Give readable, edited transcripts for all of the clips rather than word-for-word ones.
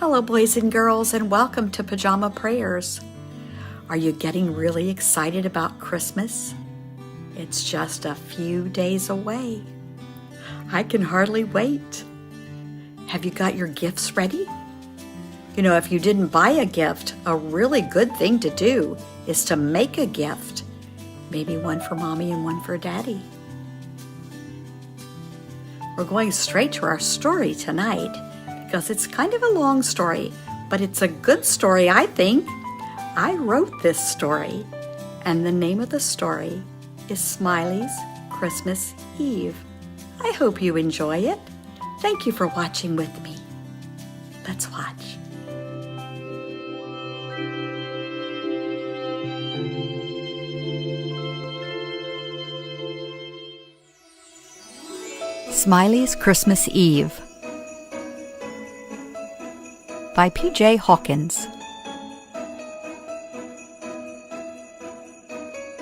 Hello, boys and girls, and welcome to Pajama Prayers. Are you getting really excited about Christmas? It's just a few days away. I can hardly wait. Have you got your gifts ready? You know, if you didn't buy a gift, a really good thing to do is to make a gift. Maybe one for Mommy and one for Daddy. We're going straight to our story tonight because it's kind of a long story, but it's a good story, I think. I wrote this story, and the name of the story is Smiley's Christmas Eve. I hope you enjoy it. Thank you for watching with me. Let's watch. Smiley's Christmas Eve by P.J. Hawkins.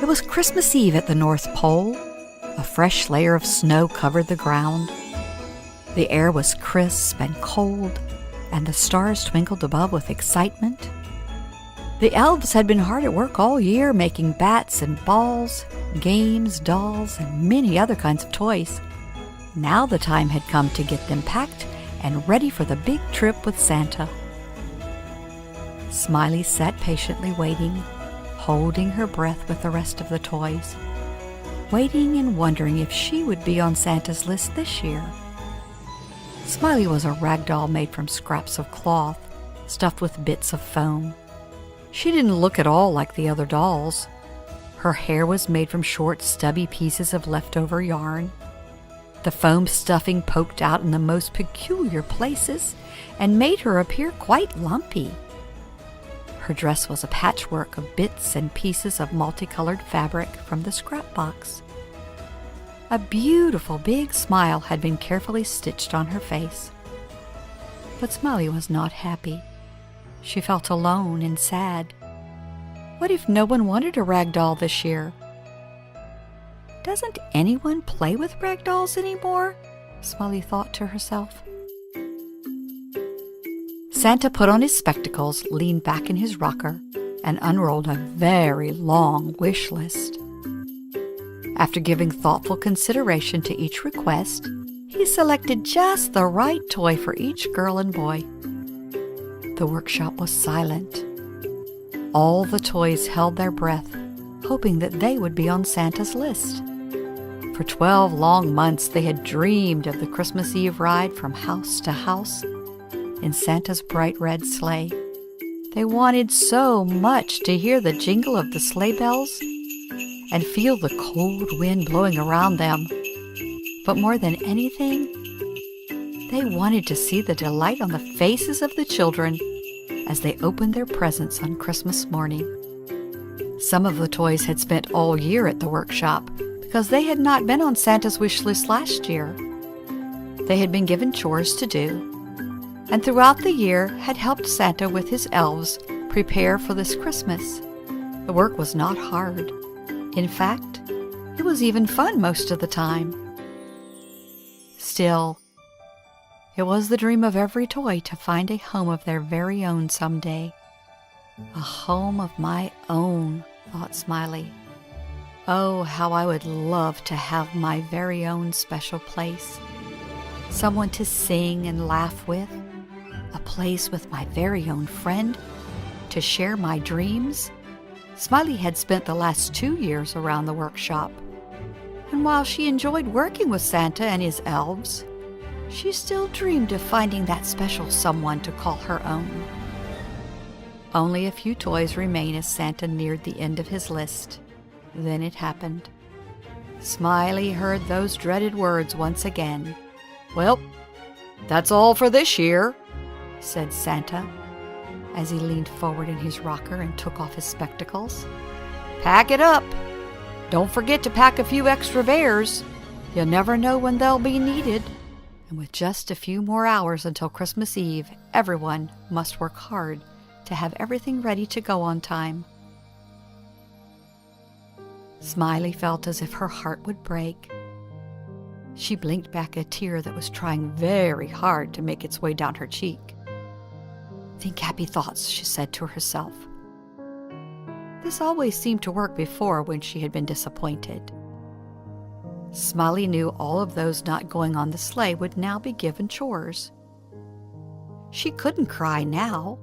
It was Christmas Eve at the North Pole. A fresh layer of snow covered the ground. The air was crisp and cold, and the stars twinkled above with excitement. The elves had been hard at work all year making bats and balls, games, dolls, and many other kinds of toys. Now the time had come to get them packed and ready for the big trip with Santa. Smiley sat patiently waiting, holding her breath with the rest of the toys, waiting and wondering if she would be on Santa's list this year. Smiley was a rag doll made from scraps of cloth, stuffed with bits of foam. She didn't look at all like the other dolls. Her hair was made from short, stubby pieces of leftover yarn. The foam stuffing poked out in the most peculiar places and made her appear quite lumpy. Her dress was a patchwork of bits and pieces of multicolored fabric from the scrap box. A beautiful big smile had been carefully stitched on her face. But Smiley was not happy. She felt alone and sad. What if no one wanted a rag doll this year? Doesn't anyone play with rag dolls anymore? Smiley thought to herself. Santa put on his spectacles, leaned back in his rocker, and unrolled a very long wish list. After giving thoughtful consideration to each request, he selected just the right toy for each girl and boy. The workshop was silent. All the toys held their breath, hoping that they would be on Santa's list. For 12 long months, they had dreamed of the Christmas Eve ride from house to house in Santa's bright red sleigh. They wanted so much to hear the jingle of the sleigh bells and feel the cold wind blowing around them. But more than anything, they wanted to see the delight on the faces of the children as they opened their presents on Christmas morning. Some of the toys had spent all year at the workshop because they had not been on Santa's wish list last year. They had been given chores to do, and throughout the year had helped Santa with his elves prepare for this Christmas. The work was not hard. In fact, it was even fun most of the time. Still, it was the dream of every toy to find a home of their very own someday. A home of my own, thought Smiley. Oh, how I would love to have my very own special place. Someone to sing and laugh with. A place with my very own friend. To share my dreams. Smiley had spent the last 2 years around the workshop. And while she enjoyed working with Santa and his elves, she still dreamed of finding that special someone to call her own. Only a few toys remained as Santa neared the end of his list. Then it happened. Smiley heard those dreaded words once again. "Well, that's all for this year," said Santa, as he leaned forward in his rocker and took off his spectacles. "Pack it up. Don't forget to pack a few extra bears. You never know when they'll be needed." And with just a few more hours until Christmas Eve, everyone must work hard to have everything ready to go on time. Smiley felt as if her heart would break. She blinked back a tear that was trying very hard to make its way down her cheek. Think happy thoughts, she said to herself. This always seemed to work before when she had been disappointed. Smiley knew all of those not going on the sleigh would now be given chores. She couldn't cry now.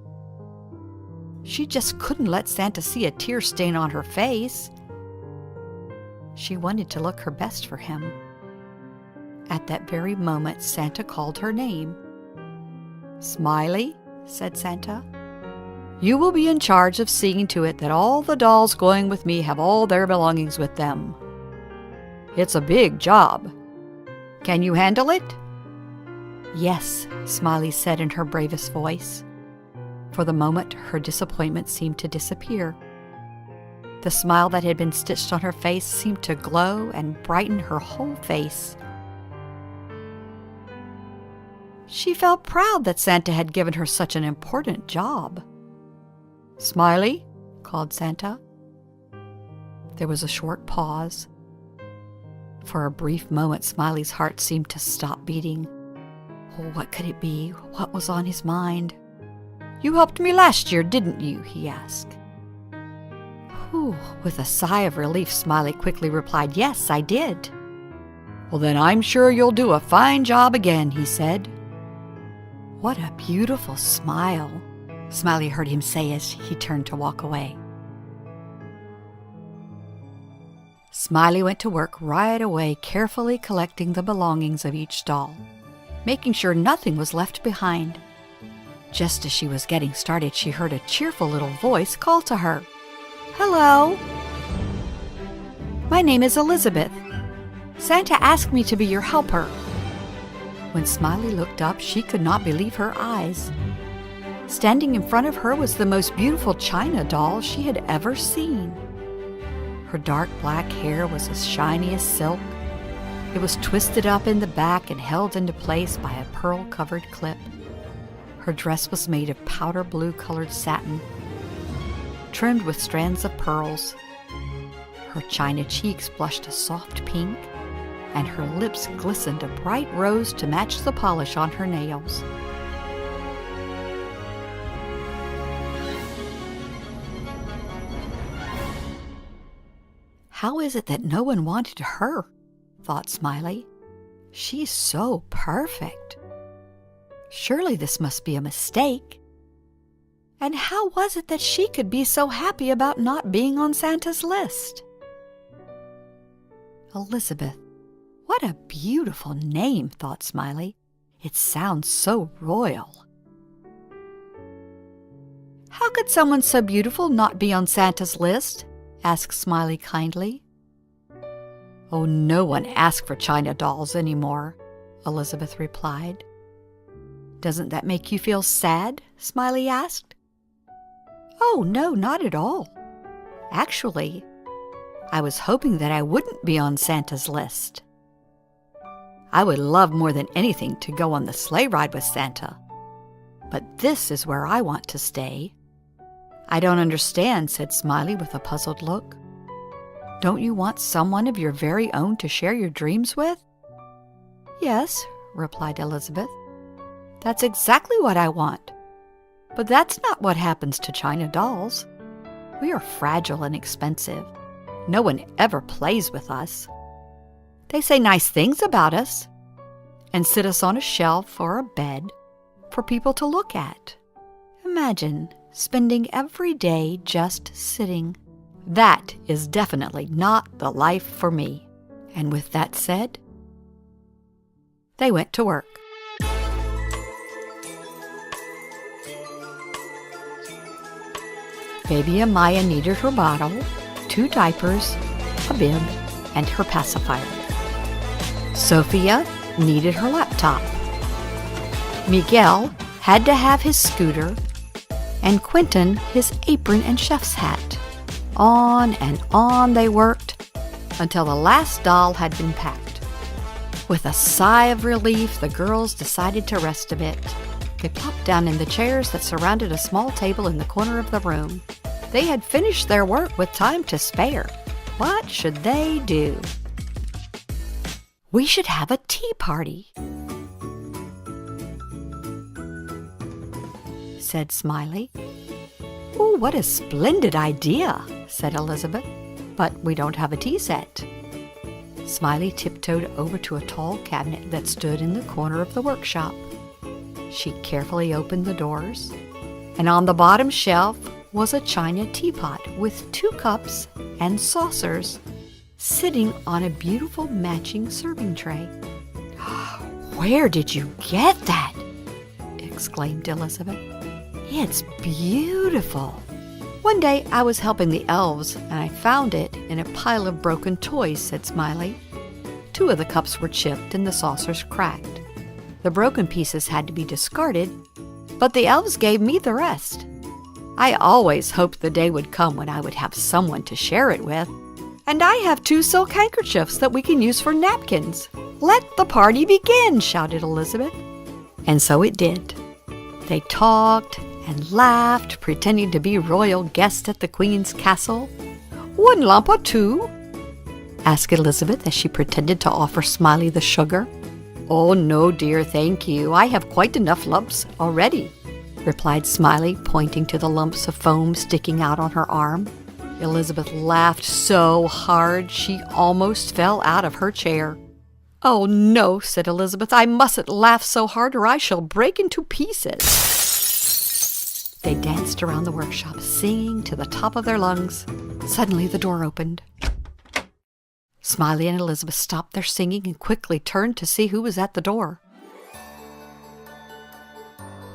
She just couldn't let Santa see a tear stain on her face. She wanted to look her best for him. At that very moment, Santa called her name. "Smiley," said Santa, "you will be in charge of seeing to it that all the dolls going with me have all their belongings with them. It's a big job. Can you handle it?" "Yes," Smiley said in her bravest voice. For the moment, her disappointment seemed to disappear. The smile that had been stitched on her face seemed to glow and brighten her whole face. She felt proud that Santa had given her such an important job. "Smiley," called Santa. There was a short pause. For a brief moment, Smiley's heart seemed to stop beating. Oh, what could it be? What was on his mind? "You helped me last year, didn't you?" he asked. Whew, with a sigh of relief, Smiley quickly replied, "Yes, I did." "Well, then I'm sure you'll do a fine job again," he said. "What a beautiful smile," Smiley heard him say as he turned to walk away. Smiley went to work right away, carefully collecting the belongings of each doll, making sure nothing was left behind. Just as she was getting started, she heard a cheerful little voice call to her. "Hello. My name is Elizabeth. Santa asked me to be your helper." When Smiley looked up, she could not believe her eyes. Standing in front of her was the most beautiful china doll she had ever seen. Her dark black hair was as shiny as silk. It was twisted up in the back and held into place by a pearl-covered clip. Her dress was made of powder blue-colored satin, trimmed with strands of pearls. Her china cheeks blushed a soft pink, and her lips glistened a bright rose to match the polish on her nails. "How is it that no one wanted her?" thought Smiley. "She's so perfect. Surely this must be a mistake. And how was it that she could be so happy about not being on Santa's list?" Elizabeth. What a beautiful name, thought Smiley. It sounds so royal. "How could someone so beautiful not be on Santa's list?" asked Smiley kindly. "Oh, no one asks for china dolls anymore," Elizabeth replied. "Doesn't that make you feel sad?" Smiley asked. "Oh, no, not at all. Actually, I was hoping that I wouldn't be on Santa's list. I would love more than anything to go on the sleigh ride with Santa. But this is where I want to stay." "I don't understand," said Smiley with a puzzled look. "Don't you want someone of your very own to share your dreams with?" "Yes," replied Elizabeth. "That's exactly what I want. But that's not what happens to china dolls. We are fragile and expensive. No one ever plays with us. They say nice things about us and sit us on a shelf or a bed for people to look at. Imagine spending every day just sitting. That is definitely not the life for me." And with that said, they went to work. Baby Amaya needed her bottle, 2 diapers, a bib, and her pacifier. Sophia needed her laptop. Miguel had to have his scooter, and Quentin his apron and chef's hat. On and on they worked until the last doll had been packed. With a sigh of relief, the girls decided to rest a bit. They plopped down in the chairs that surrounded a small table in the corner of the room. They had finished their work with time to spare. What should they do? "We should have a tea party." said Smiley. "Oh, what a splendid idea," said Elizabeth. "But we don't have a tea set." Smiley tiptoed over to a tall cabinet that stood in the corner of the workshop. She carefully opened the doors, and on the bottom shelf was a china teapot with 2 cups and saucers sitting on a beautiful matching serving tray. "Where did you get that?" exclaimed Elizabeth. "It's beautiful. One day I was helping the elves and I found it in a pile of broken toys," said Smiley. 2 of the cups were chipped and the saucers cracked. The broken pieces had to be discarded, but the elves gave me the rest. I always hoped the day would come when I would have someone to share it with. And I have 2 silk handkerchiefs that we can use for napkins. "Let the party begin," shouted Elizabeth. And so it did. They talked and laughed, pretending to be royal guests at the Queen's castle. "1 lump or 2? asked Elizabeth as she pretended to offer Smiley the sugar. "Oh, no, dear, thank you. I have quite enough lumps already," replied Smiley, pointing to the lumps of foam sticking out on her arm. Elizabeth laughed so hard she almost fell out of her chair. "Oh, no," said Elizabeth. "I mustn't laugh so hard or I shall break into pieces." They danced around the workshop, singing to the top of their lungs. Suddenly the door opened. Smiley and Elizabeth stopped their singing and quickly turned to see who was at the door.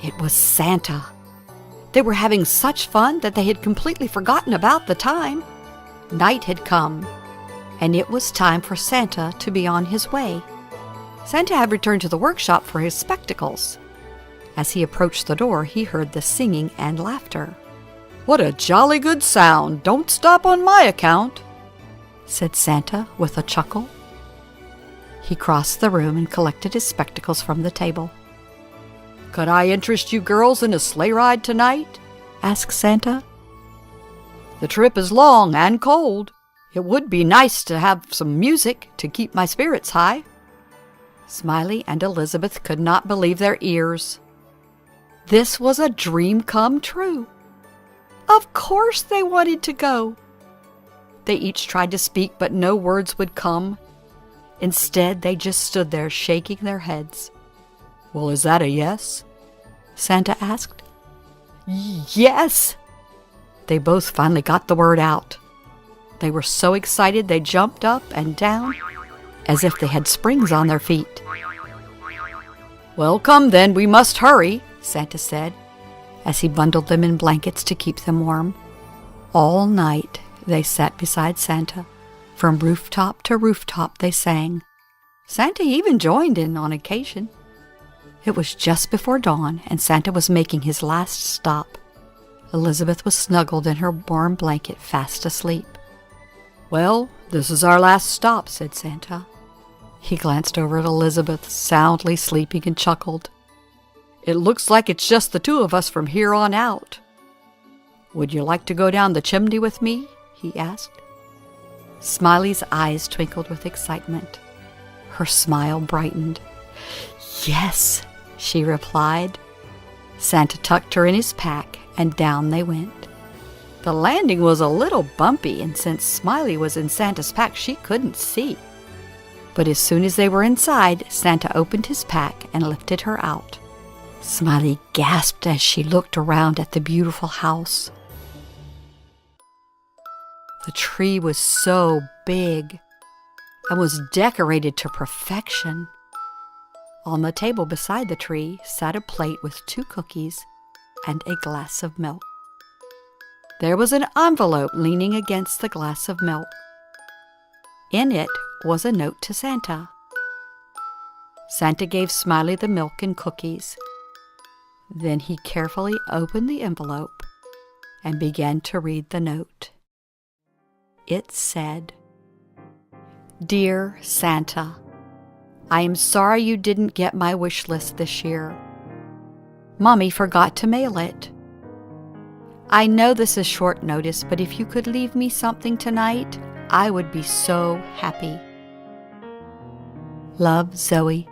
It was Santa. They were having such fun that they had completely forgotten about the time. Night had come, and it was time for Santa to be on his way. Santa had returned to the workshop for his spectacles. As he approached the door, he heard the singing and laughter. "What a jolly good sound! Don't stop on my account," said Santa with a chuckle. He crossed the room and collected his spectacles from the table. "Could I interest you girls in a sleigh ride tonight?" asked Santa. "The trip is long and cold. It would be nice to have some music to keep my spirits high." Smiley and Elizabeth could not believe their ears. This was a dream come true. Of course they wanted to go. They each tried to speak, but no words would come. Instead, they just stood there shaking their heads. "Well, is that a yes?" Santa asked. "Yes!" They both finally got the word out. They were so excited they jumped up and down as if they had springs on their feet. "Well, come then, we must hurry," Santa said, as he bundled them in blankets to keep them warm. All night they sat beside Santa. From rooftop to rooftop they sang. Santa even joined in on occasion. It was just before dawn, and Santa was making his last stop. Elizabeth was snuggled in her warm blanket, fast asleep. "Well, this is our last stop," said Santa. He glanced over at Elizabeth, soundly sleeping, and chuckled. "It looks like it's just the 2 of us from here on out. Would you like to go down the chimney with me?" he asked. Smiley's eyes twinkled with excitement. Her smile brightened. "Yes," she replied. Santa tucked her in his pack, and down they went. The landing was a little bumpy, and since Smiley was in Santa's pack, she couldn't see. But as soon as they were inside, Santa opened his pack and lifted her out. Smiley gasped as she looked around at the beautiful house. The tree was so big and was decorated to perfection. On the table beside the tree sat a plate with 2 cookies and a glass of milk. There was an envelope leaning against the glass of milk. In it was a note to Santa. Santa gave Smiley the milk and cookies. Then he carefully opened the envelope and began to read the note. It said, "Dear Santa, I am sorry you didn't get my wish list this year. Mommy forgot to mail it. I know this is short notice, but if you could leave me something tonight, I would be so happy. Love, Zoe."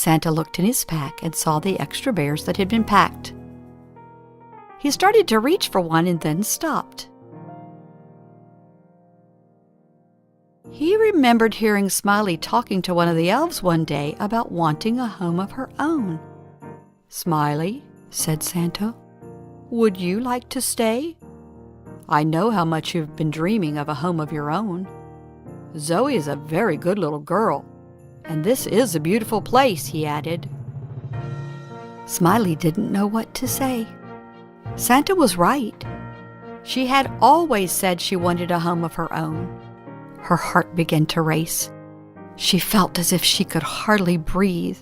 Santa looked in his pack and saw the extra bears that had been packed. He started to reach for one and then stopped. He remembered hearing Smiley talking to one of the elves one day about wanting a home of her own. "Smiley," said Santa, "would you like to stay? I know how much you've been dreaming of a home of your own. Zoe is a very good little girl, and this is a beautiful place," he added. Smiley didn't know what to say. Santa was right. She had always said she wanted a home of her own. Her heart began to race. She felt as if she could hardly breathe.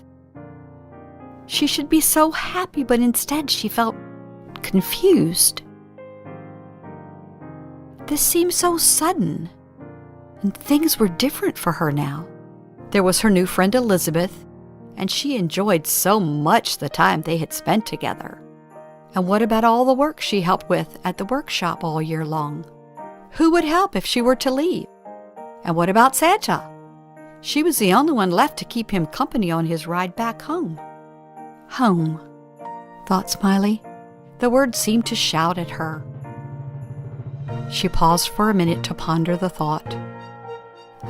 She should be so happy, but instead she felt confused. This seemed so sudden, and things were different for her now. There was her new friend Elizabeth, and she enjoyed so much the time they had spent together. And what about all the work she helped with at the workshop all year long? Who would help if she were to leave? And what about Santa? She was the only one left to keep him company on his ride back home. Home, thought Smiley. The word seemed to shout at her. She paused for a minute to ponder the thought.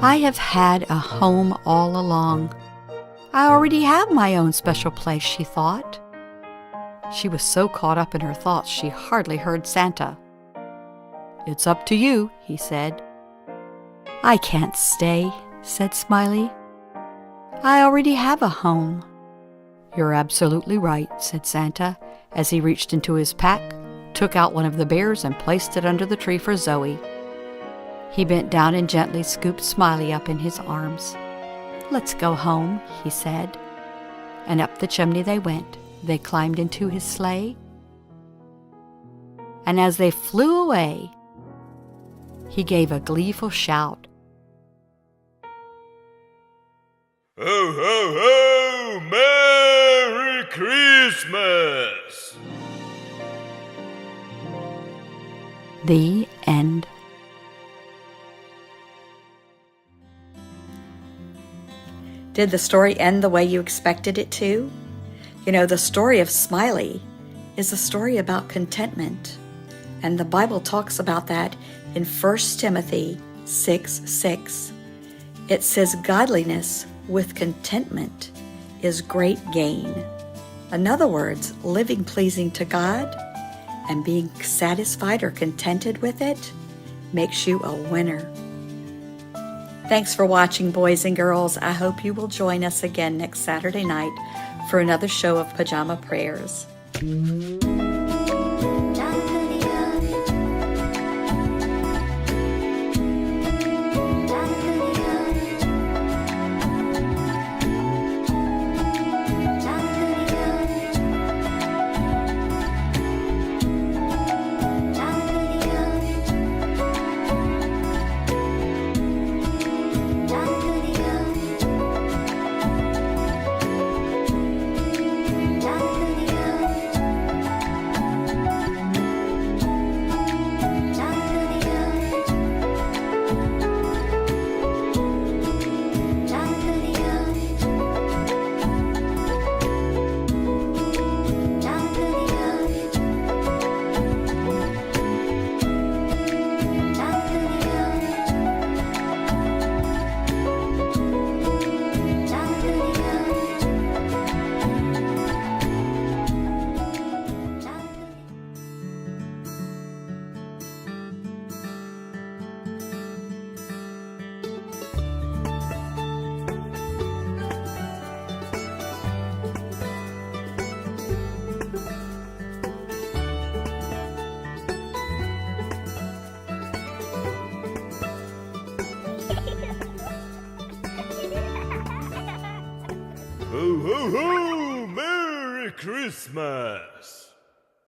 I have had a home all along. I already have my own special place, she thought. She was so caught up in her thoughts she hardly heard Santa. "It's up to you," he said. "I can't stay," said Smiley. "I already have a home." "You're absolutely right," said Santa, as he reached into his pack, took out one of the bears and placed it under the tree for Zoe. He bent down and gently scooped Smiley up in his arms. "Let's go home," he said. And up the chimney they went. They climbed into his sleigh. And as they flew away, he gave a gleeful shout. Ho, ho, ho! Merry Christmas! The end. Did the story end the way you expected it to? You know, the story of Smiley is a story about contentment. And the Bible talks about that in 1 Timothy 6:6. It says, "Godliness with contentment is great gain." In other words, living pleasing to God and being satisfied or contented with it makes you a winner. Thanks for watching, boys and girls. I hope you will join us again next Saturday night for another show of Pajama Prayers. Ho, ho, ho! Merry Christmas!